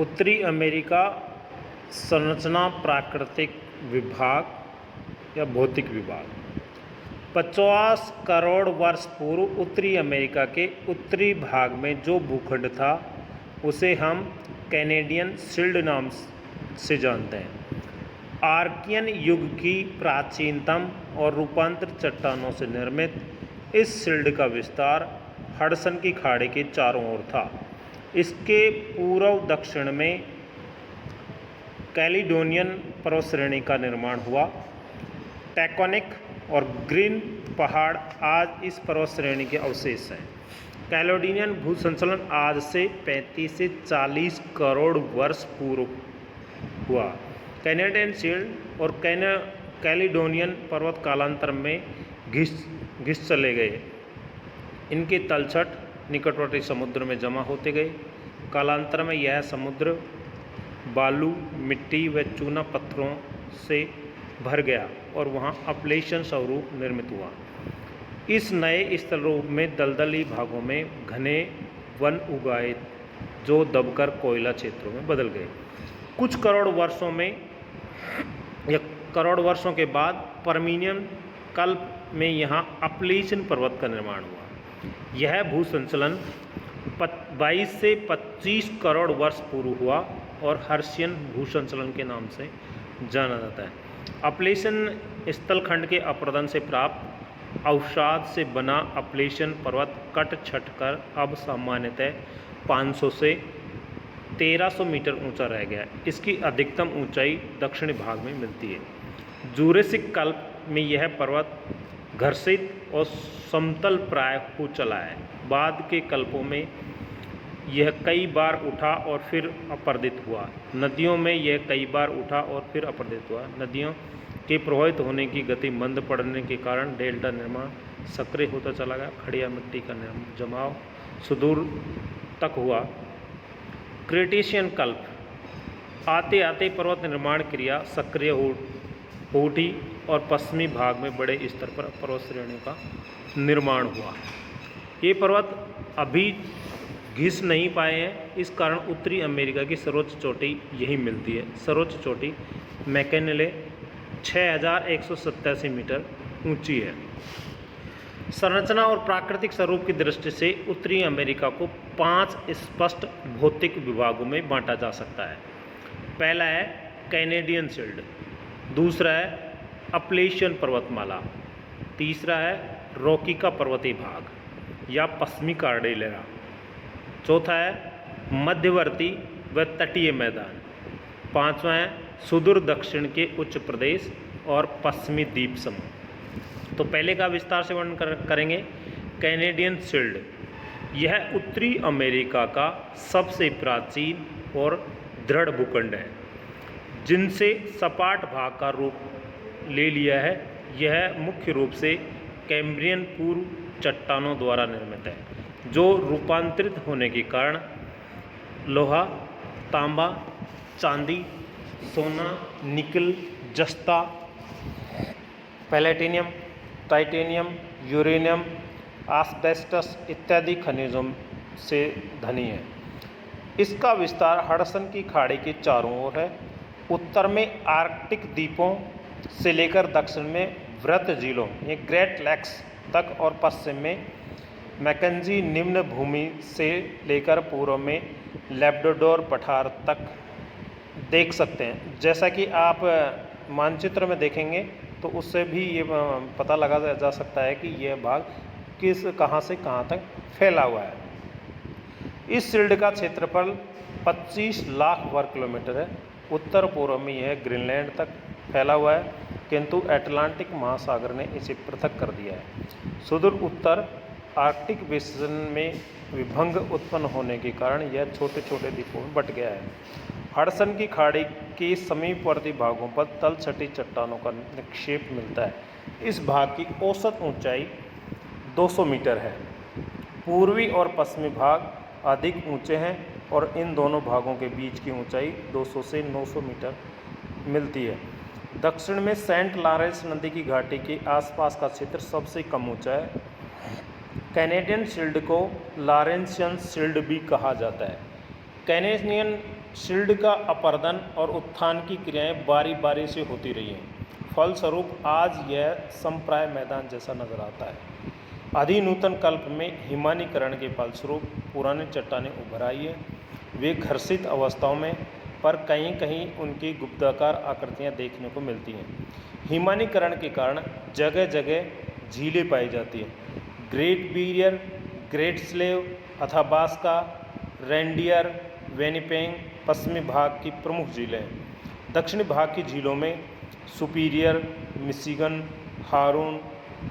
उत्तरी अमेरिका संरचना प्राकृतिक विभाग या भौतिक विभाग 50 करोड़ वर्ष पूर्व उत्तरी अमेरिका के उत्तरी भाग में जो भूखंड था उसे हम कैनेडियन शील्ड नाम से जानते हैं। आर्कियन युग की प्राचीनतम और रूपांतरित चट्टानों से निर्मित इस शील्ड का विस्तार हडसन की खाड़ी के चारों ओर था। इसके पूर्व दक्षिण में कैलिडोनियन पर्वतश्रेणी का निर्माण हुआ। टेक्टोनिक और ग्रीन पहाड़ आज इस पर्वतश्रेणी के अवशेष हैं। कैलिडोनियन भूसंचलन आज से 35 से 40 करोड़ वर्ष पूर्व हुआ। कैनेडियन शील्ड और कैलिडोनियन पर्वत कालांतर में घिस चले गए। इनके तलछट निकटवर्ती समुद्र में जमा होते गए। कालांतर में यह समुद्र बालू, मिट्टी व चूना पत्थरों से भर गया और वहाँ अपलेशन स्वरूप निर्मित हुआ। इस नए स्थल रूप में दलदली भागों में घने वन उगाए जो दबकर कोयला क्षेत्रों में बदल गए। कुछ करोड़ वर्षों के बाद परमियन कल्प में यहाँ अपलेशन पर्वत का निर्माण हुआ। यह भूसंचलन 22 से 25 करोड़ वर्ष पूर्व हुआ और हर्शियन भूसंचलन के नाम से जाना जाता है। अपलेशन स्थलखंड के अपरदन से प्राप्त अवसाद से बना अपलेशन पर्वत कट छट कर अब सामान्यतः 500 से 1300 मीटर ऊंचा रह गया। इसकी अधिकतम ऊंचाई दक्षिणी भाग में मिलती है। जूरेसिक कल्प में यह पर्वत घर्षित और समतल प्राय हो चला है। बाद के कल्पों में यह कई बार उठा और फिर अपरदित हुआ। नदियों में यह कई बार उठा और फिर अपरदित हुआ। नदियों के प्रभावित होने की गति मंद पड़ने के कारण डेल्टा निर्माण सक्रिय होता चला गया। खड़िया मिट्टी का जमाव सुदूर तक हुआ। क्रेटेशियन कल्प आते आते पर्वत निर्माण क्रिया सक्रिय हो उठी और पश्चिमी भाग में बड़े स्तर पर पर्वत श्रेणियों का निर्माण हुआ। ये पर्वत अभी घिस नहीं पाए हैं। इस कारण उत्तरी अमेरिका की सर्वोच्च चोटी यही मिलती है। सर्वोच्च चोटी मैककिनले 6187 मीटर ऊंची है। संरचना और प्राकृतिक स्वरूप की दृष्टि से उत्तरी अमेरिका को 5 स्पष्ट भौतिक विभागों में बांटा जा सकता है। पहला है कैनेडियन शील्ड, दूसरा है अपलेशियन पर्वतमाला, तीसरा है रॉकी का पर्वतीय भाग या पश्चिमी कार्डेलेरा, चौथा है मध्यवर्ती व तटीय मैदान, पांचवा है सुदूर दक्षिण के उच्च प्रदेश और पश्चिमी द्वीप समूह। तो पहले का विस्तार से वर्णन करेंगे। कैनेडियन शील्ड यह उत्तरी अमेरिका का सबसे प्राचीन और दृढ़ भूखंड है जिनसे सपाट भाग का रूप ले लिया है। यह मुख्य रूप से कैम्ब्रियन पूर्व चट्टानों द्वारा निर्मित है जो रूपांतरित होने के कारण लोहा, तांबा, चांदी, सोना, निकल, जस्ता, पैलेटिनियम, टाइटेनियम, यूरेनियम, आस्बेस्टस इत्यादि खनिजों से धनी है। इसका विस्तार हडसन की खाड़ी के चारों ओर है। उत्तर में आर्कटिक द्वीपों से लेकर दक्षिण में वृत्त झीलों ये ग्रेट लेक्स तक और पश्चिम में मैकेंजी निम्न भूमि से लेकर पूर्व में लैब्राडोर पठार तक देख सकते हैं। जैसा कि आप मानचित्र में देखेंगे तो उससे भी ये पता लगा जा सकता है कि यह भाग कहाँ से कहाँ तक फैला हुआ है। इस शील्ड का क्षेत्रफल 25 लाख वर्ग किलोमीटर है। उत्तर पूर्व में यह ग्रीनलैंड तक फैला हुआ है, किंतु अटलांटिक महासागर ने इसे पृथक कर दिया है। सुदूर उत्तर आर्कटिक बेसिन में विभंग उत्पन्न होने के कारण यह छोटे छोटे द्वीपों में बट गया है। हडसन की खाड़ी के समीपवर्ती भागों पर तलछटी चट्टानों का निक्षेप मिलता है। इस भाग की औसत ऊंचाई 200 मीटर है। पूर्वी और पश्चिमी भाग अधिक ऊंचे हैं और इन दोनों भागों के बीच की ऊंचाई 200 से 900 मीटर मिलती है। दक्षिण में सेंट लॉरेंस नदी की घाटी के आसपास का क्षेत्र सबसे कम ऊंचा है। कैनेडियन शील्ड को लॉरेंसियन शील्ड भी कहा जाता है। कैनेडियन शील्ड का अपरदन और उत्थान की क्रियाएं बारी बारी से होती रही हैं। फलस्वरूप आज यह संप्राय मैदान जैसा नजर आता है। आधुनिक कल्प में हिमानीकरण के फलस्वरूप पुरानी चट्टानें उभर आई है। वे घर्षित अवस्थाओं में पर कहीं कहीं उनकी गुप्ताकार आकृतियां देखने को मिलती हैं। हिमानीकरण के कारण जगह जगह झीलें पाई जाती हैं। Great Barrier, Great Slave, Athabasca, Reindeer, Winnipeg पश्चिमी भाग की प्रमुख झीलें हैं। दक्षिणी भाग की झीलों में सुपीरियर, मिशिगन, हारून,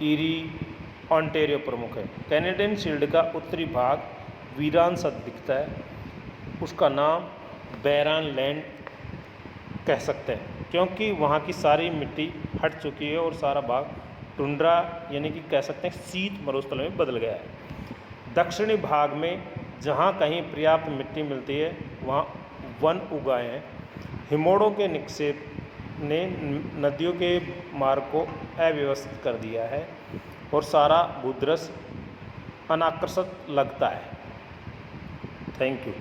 ईरी, ऑन्टेरियो प्रमुख है। कैनेडियन शील्ड का उत्तरी भाग वीरान सा दिखता है। उसका नाम बैरान लैंड कह सकते हैं क्योंकि वहाँ की सारी मिट्टी हट चुकी है और सारा भाग टुंड्रा यानी कि कह सकते हैं शीत मरुस्थल में बदल गया है। दक्षिणी भाग में जहाँ कहीं पर्याप्त मिट्टी मिलती है वहाँ वन उगाए हैं। हिमोड़ों के निक्षेप ने नदियों के मार्ग को अव्यवस्थित कर दिया है और सारा भूदृश्य अनाकर्षक लगता है। Thank you.